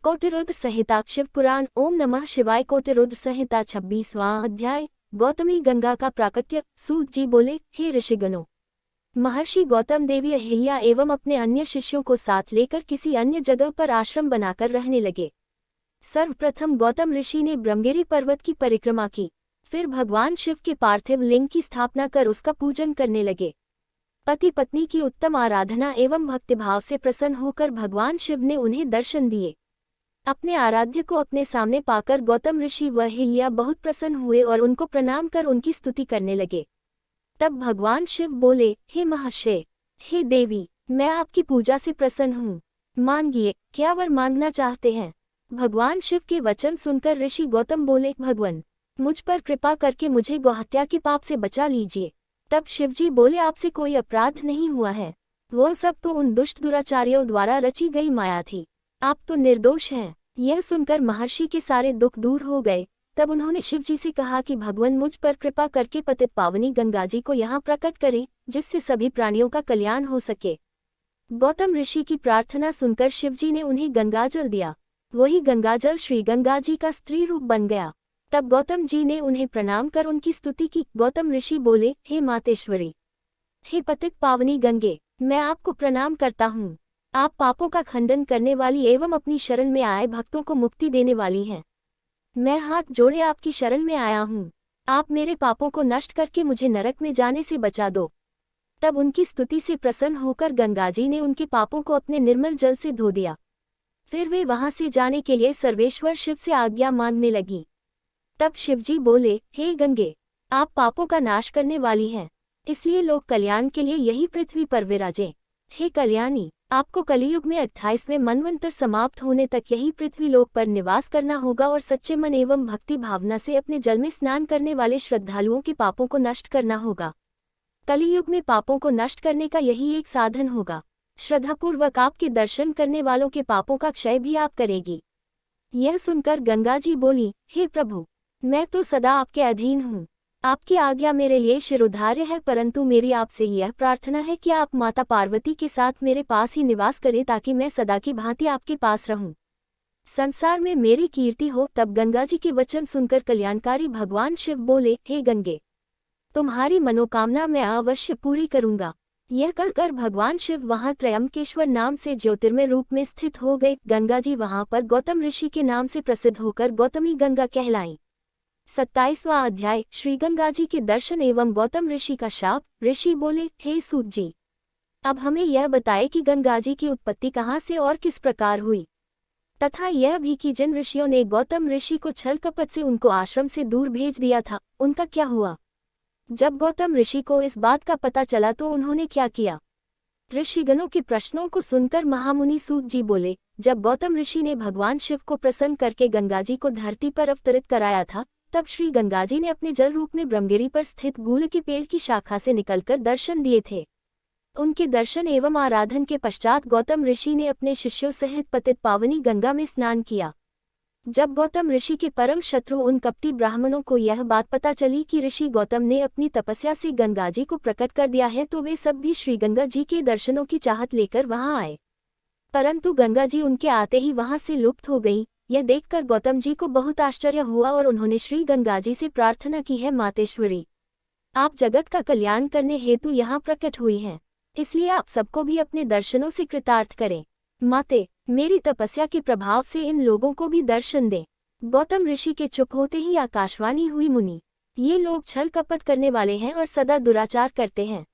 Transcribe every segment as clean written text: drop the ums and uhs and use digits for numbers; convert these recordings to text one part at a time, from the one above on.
कोटिरुद्र संहिता शिव पुराण। ओम नमः शिवाय। कोटिरुद्र संहिता 26वां अध्याय। गौतमी गंगा का प्राकट्य। सूत जी बोले, हे ऋषिगणों, महर्षि गौतम देवी अहिल्या एवं अपने अन्य शिष्यों को साथ लेकर किसी अन्य जगह पर आश्रम बनाकर रहने लगे। सर्वप्रथम गौतम ऋषि ने ब्रह्मगिरि पर्वत की परिक्रमा की, फिर भगवान शिव के पार्थिव लिंग की स्थापना कर उसका पूजन करने लगे। पति पत्नी की उत्तम आराधना एवं भक्तिभाव से प्रसन्न होकर भगवान शिव ने उन्हें दर्शन दिए। अपने आराध्य को अपने सामने पाकर गौतम ऋषि व अहिल्या बहुत प्रसन्न हुए और उनको प्रणाम कर उनकी स्तुति करने लगे। तब भगवान शिव बोले, हे महर्षि, हे देवी, मैं आपकी पूजा से प्रसन्न हूँ, मांगिए, क्या वर मांगना चाहते हैं। भगवान शिव के वचन सुनकर ऋषि गौतम बोले, भगवान, मुझ पर कृपा करके मुझे गौहत्या के पाप से बचा लीजिए। तब शिवजी बोले, आपसे कोई अपराध नहीं हुआ है, वो सब तो उन दुष्ट दुराचारियों द्वारा रची गई माया थी, आप तो निर्दोष हैं। यह सुनकर महर्षि के सारे दुख दूर हो गए। तब उन्होंने शिवजी से कहा कि भगवान मुझ पर कृपा करके पतित पावनी गंगा जी को यहाँ प्रकट करें, जिससे सभी प्राणियों का कल्याण हो सके। गौतम ऋषि की प्रार्थना सुनकर शिवजी ने उन्हें गंगाजल दिया। वही गंगाजल श्री गंगा जी का स्त्री रूप बन गया। तब गौतम जी ने उन्हें प्रणाम कर उनकी स्तुति की। गौतम ऋषि बोले, हे मातेश्वरी, हे पतित पावनी गंगे, मैं आपको प्रणाम करता हूँ। आप पापों का खंडन करने वाली एवं अपनी शरण में आए भक्तों को मुक्ति देने वाली हैं। मैं हाथ जोड़े आपकी शरण में आया हूँ, आप मेरे पापों को नष्ट करके मुझे नरक में जाने से बचा दो। तब उनकी स्तुति से प्रसन्न होकर गंगाजी ने उनके पापों को अपने निर्मल जल से धो दिया। फिर वे वहां से जाने के लिए सर्वेश्वर शिव से आज्ञा मांगने लगी। तब शिवजी बोले, हे गंगे, आप पापों का नाश करने वाली हैं, इसलिए लोक कल्याण के लिए यही पृथ्वी पर विराजें। हे कल्याणी, आपको कलियुग में 28वें मनवंतर समाप्त होने तक यही पृथ्वी लोक पर निवास करना होगा और सच्चे मन एवं भक्ति भावना से अपने जल में स्नान करने वाले श्रद्धालुओं के पापों को नष्ट करना होगा। कलियुग में पापों को नष्ट करने का यही एक साधन होगा। श्रद्धापूर्वक आपके दर्शन करने वालों के पापों का क्षय भी आप करेगी। यह सुनकर गंगा जी बोली, हे प्रभु, मैं तो सदा आपके अधीन हूँ, आपकी आज्ञा मेरे लिए शिरोधार्य है, परंतु मेरी आपसे यह प्रार्थना है कि आप माता पार्वती के साथ मेरे पास ही निवास करें ताकि मैं सदा की भांति आपके पास रहूं, संसार में मेरी कीर्ति हो। तब गंगा जी के वचन सुनकर कल्याणकारी भगवान शिव बोले, हे गंगे, तुम्हारी मनोकामना मैं अवश्य पूरी करूंगा। यह कहकर भगवान शिव वहां त्रयंबकेश्वर नाम से ज्योतिर्मय रूप में स्थित हो गए। गंगा जी वहां पर गौतम ऋषि के नाम से प्रसिद्ध होकर गौतमी गंगा कहलाई। 27वां अध्याय। श्री गंगा जी के दर्शन एवं गौतम ऋषि का शाप। ऋषि बोले, हे सूत जी, अब हमें यह बताए कि गंगा जी की उत्पत्ति कहाँ से और किस प्रकार हुई, तथा यह भी कि जिन ऋषियों ने गौतम ऋषि को छल कपट से उनको आश्रम से दूर भेज दिया था, उनका क्या हुआ। जब गौतम ऋषि को इस बात का पता चला तो उन्होंने क्या किया। ऋषिगणों के प्रश्नों को सुनकर महामुनि सूत जी बोले, जब गौतम ऋषि ने भगवान शिव को प्रसन्न करके गंगा जी को धरती पर अवतरित कराया था, तब श्री गंगाजी ने अपने जल रूप में ब्रह्मगिरि पर स्थित गूल के पेड़ की शाखा से निकलकर दर्शन दिए थे। उनके दर्शन एवं आराधन के पश्चात गौतम ऋषि ने अपने शिष्यों सहित पतित पावनी गंगा में स्नान किया। जब गौतम ऋषि के परम शत्रु उन कपटी ब्राह्मणों को यह बात पता चली कि ऋषि गौतम ने अपनी तपस्या से गंगा जी को प्रकट कर दिया है, तो वे सब भी श्री गंगा जी के दर्शनों की चाहत लेकर वहां आए, परंतु गंगा जी उनके आते ही वहां से लुप्त हो गई। यह देखकर गौतम जी को बहुत आश्चर्य हुआ और उन्होंने श्री गंगा जी से प्रार्थना की है, मातेश्वरी, आप जगत का कल्याण करने हेतु यहाँ प्रकट हुई हैं, इसलिए आप सबको भी अपने दर्शनों से कृतार्थ करें। माते, मेरी तपस्या के प्रभाव से इन लोगों को भी दर्शन दें। गौतम ऋषि के चुप होते ही आकाशवाणी हुई, मुनि, ये लोग छल कपट करने वाले हैं और सदा दुराचार करते हैं,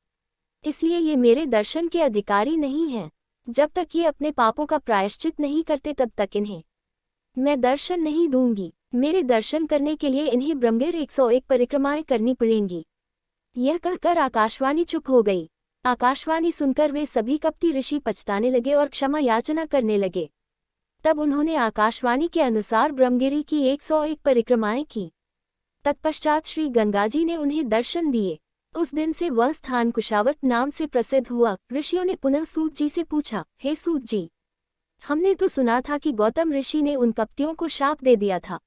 इसलिए ये मेरे दर्शन के अधिकारी नहीं हैं। जब तक ये अपने पापों का प्रायश्चित नहीं करते तब तक इन्हें मैं दर्शन नहीं दूंगी। मेरे दर्शन करने के लिए इन्हें ब्रह्मगिरि 101 परिक्रमाएं करनी पड़ेंगी। यह कहकर आकाशवाणी चुप हो गई। आकाशवाणी सुनकर वे सभी कपटी ऋषि पछताने लगे और क्षमा याचना करने लगे। तब उन्होंने आकाशवाणी के अनुसार ब्रह्मगिरि की 101 परिक्रमाएं की। तत्पश्चात श्री गंगाजी ने उन्हें दर्शन दिए। उस दिन से वह स्थान कुशावत नाम से प्रसिद्ध हुआ। ऋषियों ने पुनः सूत जी से पूछा, हे सूत जी, हमने तो सुना था कि गौतम ऋषि ने उन कपटियों को शाप दे दिया था,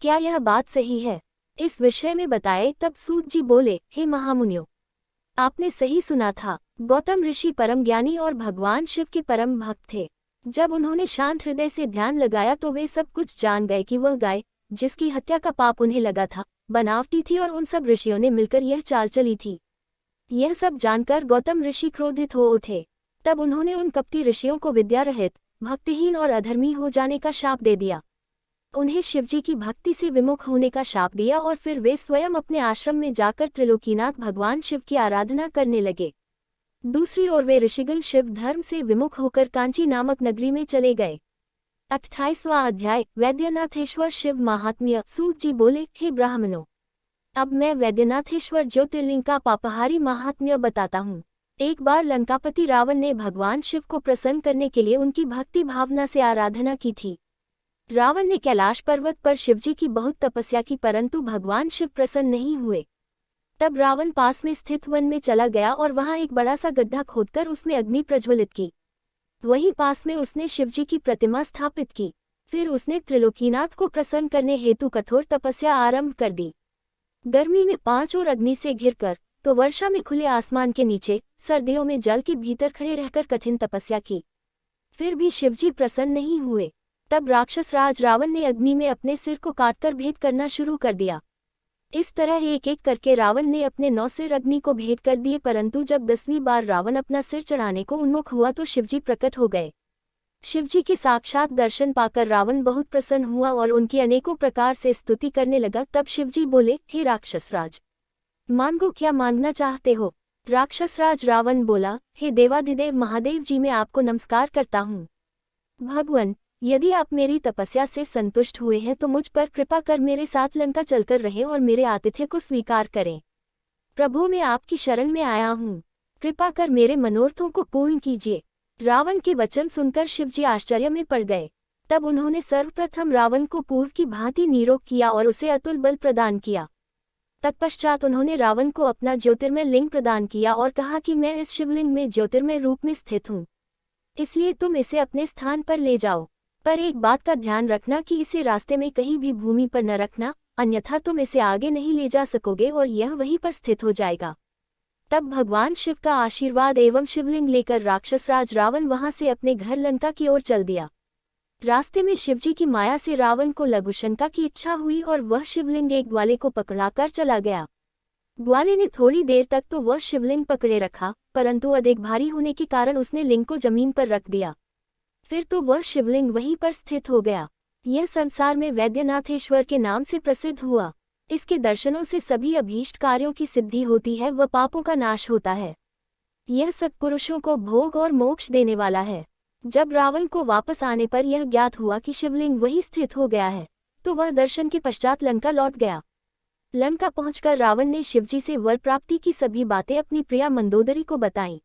क्या यह बात सही है, इस विषय में बताए। तब सूत जी बोले, हे महामुनियों, आपने सही सुना था। गौतम ऋषि परम ज्ञानी और भगवान शिव के परम भक्त थे। जब उन्होंने शांत हृदय से ध्यान लगाया तो वे सब कुछ जान गए कि वह गाय, जिसकी हत्या का पाप उन्हें लगा था, बनावटी थी और उन सब ऋषियों ने मिलकर यह चाल चली थी। यह सब जानकर गौतम ऋषि क्रोधित हो उठे। तब उन्होंने उन कपटी ऋषियों को विद्या रहित, भक्तिहीन और अधर्मी हो जाने का शाप दे दिया। उन्हें शिवजी की भक्ति से विमुख होने का शाप दिया और फिर वे स्वयं अपने आश्रम में जाकर त्रिलोकीनाथ भगवान शिव की आराधना करने लगे। दूसरी ओर वे ऋषिगण शिव धर्म से विमुख होकर कांची नामक नगरी में चले गए। 28वां अध्याय वैद्यनाथेश्वर शिव महात्म्य। सूत जी बोले, हे ब्राह्मणों, अब मैं वैद्यनाथेश्वर ज्योतिर्लिंग का पापहारी महात्म्य बताता हूँ। एक बार लंकापति रावण ने भगवान शिव को प्रसन्न करने के लिए उनकी भक्ति भावना से आराधना की थी। रावण ने कैलाश पर्वत पर शिवजी की बहुत तपस्या की, परंतु भगवान शिव प्रसन्न नहीं हुए। तब रावण पास में स्थित वन में चला गया और वहां एक बड़ा सा गड्ढा खोदकर उसमें अग्नि प्रज्वलित की। वहीं पास में उसने शिवजी की प्रतिमा स्थापित की। फिर उसने त्रिलोकीनाथ को प्रसन्न करने हेतु कठोर तपस्या आरंभ कर दी। गर्मी में 5 और अग्नि से घिरकर, तो वर्षा में खुले आसमान के नीचे, सर्दियों में जल के भीतर खड़े रहकर कठिन तपस्या की। फिर भी शिवजी प्रसन्न नहीं हुए। तब राक्षस राज रावण ने अग्नि में अपने सिर को काटकर भेंट करना शुरू कर दिया। इस तरह एक एक करके रावण ने अपने 9 सिर अग्नि को भेंट कर दिए, परंतु जब 10वीं बार रावण अपना सिर चढ़ाने को उन्मुख हुआ तो शिवजी प्रकट हो गए। शिवजी के साक्षात दर्शन पाकर रावण बहुत प्रसन्न हुआ और उनकी अनेकों प्रकार से स्तुति करने लगा। तब शिवजी बोले, हे राक्षस राज, मांगो, क्या मांगना चाहते हो? राक्षस राज रावण बोला, हे देवाधिदेव महादेव जी, मैं आपको नमस्कार करता हूँ। भगवान, यदि आप मेरी तपस्या से संतुष्ट हुए हैं तो मुझ पर कृपा कर मेरे साथ लंका चलकर रहें और मेरे आतिथ्य को स्वीकार करें। प्रभु, मैं आपकी शरण में आया हूँ, कृपा कर मेरे मनोरथों को पूर्ण कीजिए। रावण के वचन सुनकर शिवजी आश्चर्य में पड़ गए। तब उन्होंने सर्वप्रथम रावण को पूर्व की भांति निरोग किया और उसे अतुल बल प्रदान किया। तत्पश्चात उन्होंने रावण को अपना ज्योतिर्मय लिंग प्रदान किया और कहा कि मैं इस शिवलिंग में ज्योतिर्मय रूप में स्थित हूँ, इसलिए तुम इसे अपने स्थान पर ले जाओ। पर एक बात का ध्यान रखना कि इसे रास्ते में कहीं भी भूमि पर न रखना, अन्यथा तुम इसे आगे नहीं ले जा सकोगे और यह वहीं पर स्थित हो जाएगा। तब भगवान शिव का आशीर्वाद एवं शिवलिंग लेकर राक्षसराज रावण वहां से अपने घर लंका की ओर चल दिया। रास्ते में शिवजी की माया से रावण को लघुशंका की इच्छा हुई और वह शिवलिंग एक ग्वाले को पकड़ाकर चला गया। ग्वाले ने थोड़ी देर तक तो वह शिवलिंग पकड़े रखा, परंतु अधिक भारी होने के कारण उसने लिंग को जमीन पर रख दिया। फिर तो वह शिवलिंग वहीं पर स्थित हो गया। यह संसार में वैद्यनाथेश्वर के नाम से प्रसिद्ध हुआ। इसके दर्शनों से सभी अभीष्ट कार्यों की सिद्धि होती है व पापों का नाश होता है। यह सत्पुरुषों को भोग और मोक्ष देने वाला है। जब रावण को वापस आने पर यह ज्ञात हुआ कि शिवलिंग वहीं स्थित हो गया है, तो वह दर्शन के पश्चात लंका लौट गया। लंका पहुंचकर रावण ने शिवजी से वर प्राप्ति की सभी बातें अपनी प्रिया मंदोदरी को बताईं।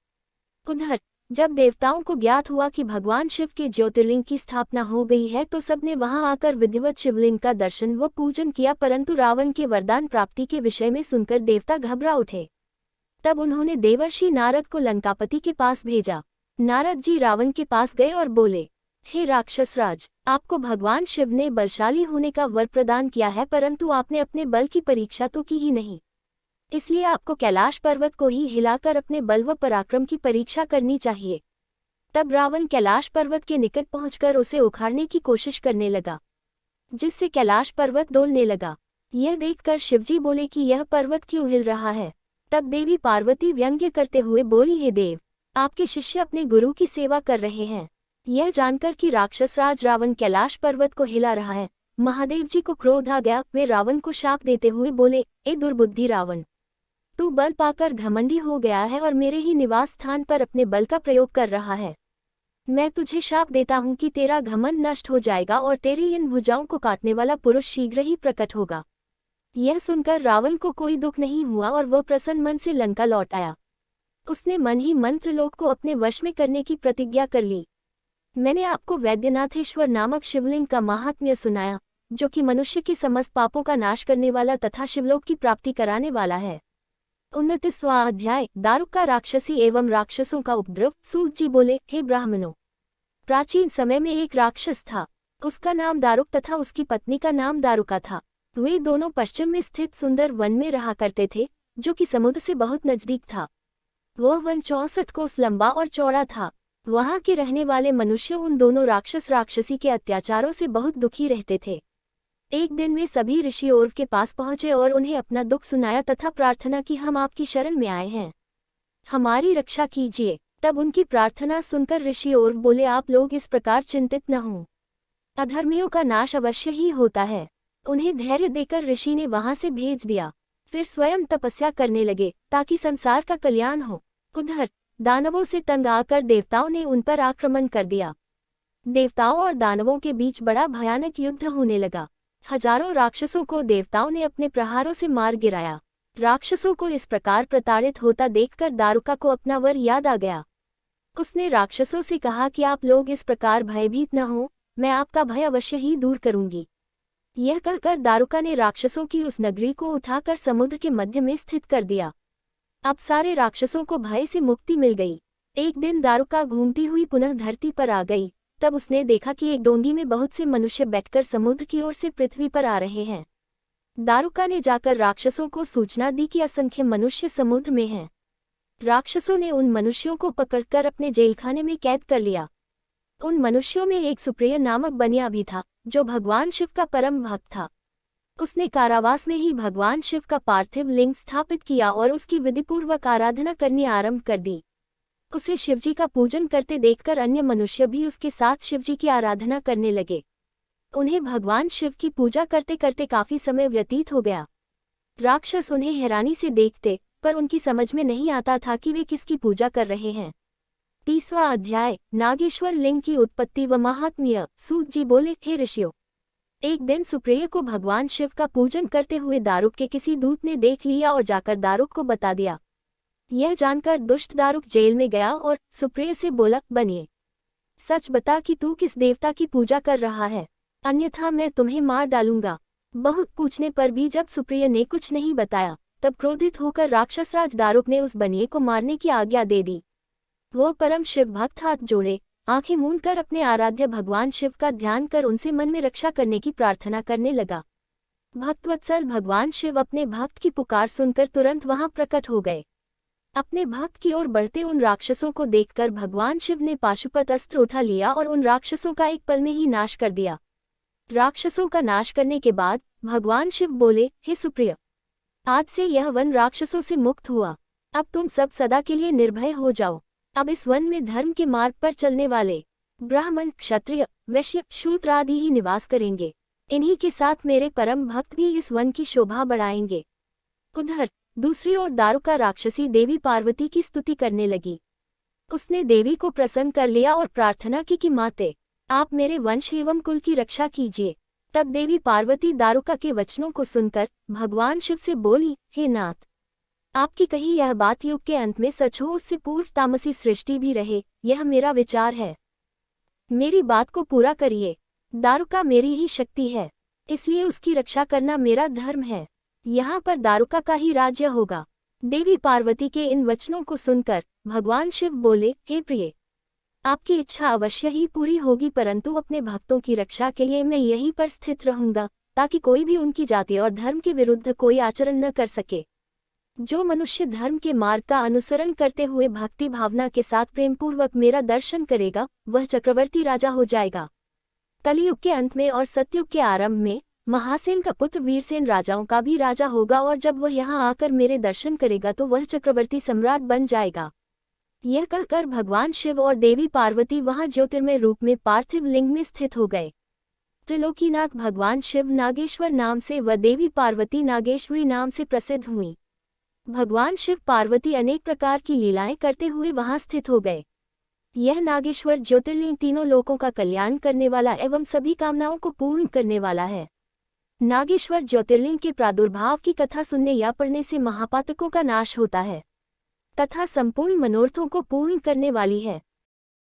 उधर जब देवताओं को ज्ञात हुआ कि भगवान शिव के ज्योतिर्लिंग की स्थापना हो गई है तो सबने वहां आकर विधिवत शिवलिंग का दर्शन व पूजन किया, परंतु रावण के वरदान प्राप्ति के विषय में सुनकर देवता घबरा उठे। तब उन्होंने देवर्षि नारद को लंकापति के पास भेजा। नारद जी रावण के पास गए और बोले, हे राक्षसराज, आपको भगवान शिव ने बलशाली होने का वर प्रदान किया है, परंतु आपने अपने बल की परीक्षा तो की ही नहीं, इसलिए आपको कैलाश पर्वत को ही हिलाकर अपने बल व पराक्रम की परीक्षा करनी चाहिए। तब रावण कैलाश पर्वत के निकट पहुंचकर उसे उखाड़ने की कोशिश करने लगा, जिससे कैलाश पर्वत डोलने लगा। यह देखकर शिवजी बोले कि यह पर्वत क्यों हिल रहा है। तब देवी पार्वती व्यंग्य करते हुए बोली, हे देव, आपके शिष्य अपने गुरु की सेवा कर रहे हैं। यह जानकर कि राक्षसराज रावण कैलाश पर्वत को हिला रहा है, महादेव जी को क्रोध आ गया। वे रावण को शाप देते हुए बोले, ए दुर्बुद्धि रावण, तू बल पाकर घमंडी हो गया है और मेरे ही निवास स्थान पर अपने बल का प्रयोग कर रहा है। मैं तुझे शाप देता हूँ कि तेरा घमंड नष्ट हो जाएगा और तेरी इन भुजाओं को काटने वाला पुरुष शीघ्र ही प्रकट होगा। यह सुनकर रावण को कोई दुख नहीं हुआ और वह प्रसन्न मन से लंका लौट आया। उसने मन ही मन त्रिलोक को अपने वश में करने की प्रतिज्ञा कर ली। मैंने आपको वैद्यनाथेश्वर नामक शिवलिंग का महात्म्य सुनाया, जो कि मनुष्य के समस्त पापों का नाश करने वाला तथा शिवलोक की प्राप्ति कराने वाला है। 29वां अध्याय दारुका राक्षसी एवं राक्षसों का उपद्रव। सूत जी बोले, हे ब्राह्मणों, प्राचीन समय में एक राक्षस था। उसका नाम दारुक तथा उसकी पत्नी का नाम दारुका था। वे दोनों पश्चिम में स्थित सुंदर वन में रहा करते थे, जो कि समुद्र से बहुत नजदीक था। वह वन 64 कोस लंबा और चौड़ा था। वहां के रहने वाले मनुष्य उन दोनों राक्षस राक्षसी के अत्याचारों से बहुत दुखी रहते थे। एक दिन वे सभी ऋषि ओर्व के पास पहुंचे और उन्हें अपना दुख सुनाया तथा प्रार्थना की, हम आपकी शरण में आए हैं, हमारी रक्षा कीजिए। तब उनकी प्रार्थना सुनकर ऋषि ओर्व बोले, आप लोग इस प्रकार चिंतित न हों, अधर्मियों का नाश अवश्य ही होता है। उन्हें धैर्य देकर ऋषि ने वहां से भेज दिया। फिर स्वयं तपस्या करने लगे ताकि संसार का कल्याण हो। उधर दानवों से तंग आकर देवताओं ने उन पर आक्रमण कर दिया। देवताओं और दानवों के बीच बड़ा भयानक युद्ध होने लगा। हजारों राक्षसों को देवताओं ने अपने प्रहारों से मार गिराया। राक्षसों को इस प्रकार प्रताड़ित होता देखकर दारुका को अपना वर याद आ गया। उसने राक्षसों से कहा कि आप लोग इस प्रकार भयभीत न हो, मैं आपका भय अवश्य ही दूर करूंगी। यह कहकर दारुका ने राक्षसों की उस नगरी को उठाकर समुद्र के मध्य में स्थित कर दिया। अब सारे राक्षसों को भय से मुक्ति मिल गई। एक दिन दारुका घूमती हुई पुनः धरती पर आ गई। तब उसने देखा कि एक डोंगी में बहुत से मनुष्य बैठकर समुद्र की ओर से पृथ्वी पर आ रहे हैं। दारुका ने जाकर राक्षसों को सूचना दी कि असंख्य मनुष्य समुद्र में हैं। राक्षसों ने उन मनुष्यों को पकड़कर अपने जेलखाने में कैद कर लिया। उन मनुष्यों में एक सुप्रिय नामक बनिया भी था, जो भगवान शिव का परम भक्त था। उसने कारावास में ही भगवान शिव का पार्थिव लिंग स्थापित किया और उसकी विधिपूर्वक आराधना करनी आरंभ कर दी। उसे शिवजी का पूजन करते देखकर अन्य मनुष्य भी उसके साथ शिवजी की आराधना करने लगे। उन्हें भगवान शिव की पूजा करते करते काफी समय व्यतीत हो गया। राक्षस उन्हें हैरानी से देखते, पर उनकी समझ में नहीं आता था कि वे किसकी पूजा कर रहे हैं। 30वां अध्याय, नागेश्वर लिंग की उत्पत्ति व महात्म्य। सूत जी बोले, हे ऋषियों, एक दिन सुप्रिय को भगवान शिव का पूजन करते हुए दारुक के किसी दूत ने देख लिया और जाकर दारुक को बता दिया। यह जानकर दुष्ट दारुक जेल में गया और सुप्रिय से बोला, बनिए, सच बता कि तू किस देवता की पूजा कर रहा है, अन्यथा मैं तुम्हें मार डालूंगा। बहुत पूछने पर भी जब सुप्रिय ने कुछ नहीं बताया, तब क्रोधित होकर राक्षसराज दारुक ने उस बनिए को मारने की आज्ञा दे दी। वो परम शिव भक्त हाथ जोड़े, आंखें मूंद कर अपने आराध्य भगवान शिव का ध्यान कर उनसे मन में रक्षा करने की प्रार्थना करने लगा। भक्तवत्सल भगवान शिव अपने भक्त की पुकार सुनकर तुरंत वहां प्रकट हो गए। अपने भक्त की ओर बढ़ते उन राक्षसों को देखकर भगवान शिव ने पाशुपत अस्त्र उठा लिया और उन राक्षसों का एक पल में ही नाश कर दिया। राक्षसों का नाश करने के बाद भगवान शिव बोले, हे सुप्रिय, आज से यह वन राक्षसों से मुक्त हुआ। अब तुम सब सदा के लिए निर्भय हो जाओ। अब इस वन में धर्म के मार्ग पर चलने वाले ब्राह्मण, क्षत्रिय, वैश्य, शूद्र आदि ही निवास करेंगे। इन्हीं के साथ मेरे परम भक्त भी इस वन की शोभा बढ़ाएंगे। उधर दूसरी ओर दारुका राक्षसी देवी पार्वती की स्तुति करने लगी। उसने देवी को प्रसन्न कर लिया और प्रार्थना की कि माते, आप मेरे वंश एवं कुल की रक्षा कीजिए। तब देवी पार्वती दारुका के वचनों को सुनकर भगवान शिव से बोली, हे नाथ, आपकी कही यह बात युग के अंत में सच हो, उससे पूर्व तामसी सृष्टि भी रहे, यह मेरा विचार है। मेरी बात को पूरा करिए। दारुका मेरी ही शक्ति है, इसलिए उसकी रक्षा करना मेरा धर्म है। यहाँ पर दारुका का ही राज्य होगा। देवी पार्वती के इन वचनों को सुनकर भगवान शिव बोले, हे प्रिय, आपकी इच्छा अवश्य ही पूरी होगी, परंतु अपने भक्तों की रक्षा के लिए मैं यहीं पर स्थित रहूंगा, ताकि कोई भी उनकी जाति और धर्म के विरुद्ध कोई आचरण न कर सके। जो मनुष्य धर्म के मार्ग का अनुसरण करते हुए भक्ति भावना के साथ प्रेमपूर्वक मेरा दर्शन करेगा, वह चक्रवर्ती राजा हो जाएगा। कलियुग के अंत में और सतयुग के आरंभ में महासेन का पुत्र वीरसेन राजाओं का भी राजा होगा, और जब वह यहाँ आकर मेरे दर्शन करेगा तो वह चक्रवर्ती सम्राट बन जाएगा। यह कहकर भगवान शिव और देवी पार्वती वहां ज्योतिर्मय रूप में पार्थिव लिंग में स्थित हो गए। त्रिलोकीनाथ भगवान शिव नागेश्वर नाम से व देवी पार्वती नागेश्वरी नाम से प्रसिद्ध हुई। भगवान शिव पार्वती अनेक प्रकार की लीलाएं करते हुए वहां स्थित हो गए। यह नागेश्वर ज्योतिर्लिंग तीनों लोकों का कल्याण करने वाला एवं सभी कामनाओं को पूर्ण करने वाला है। नागेश्वर ज्योतिर्लिंग के प्रादुर्भाव की कथा सुनने या पढ़ने से महापातकों का नाश होता है तथा संपूर्ण मनोरथों को पूर्ण करने वाली है।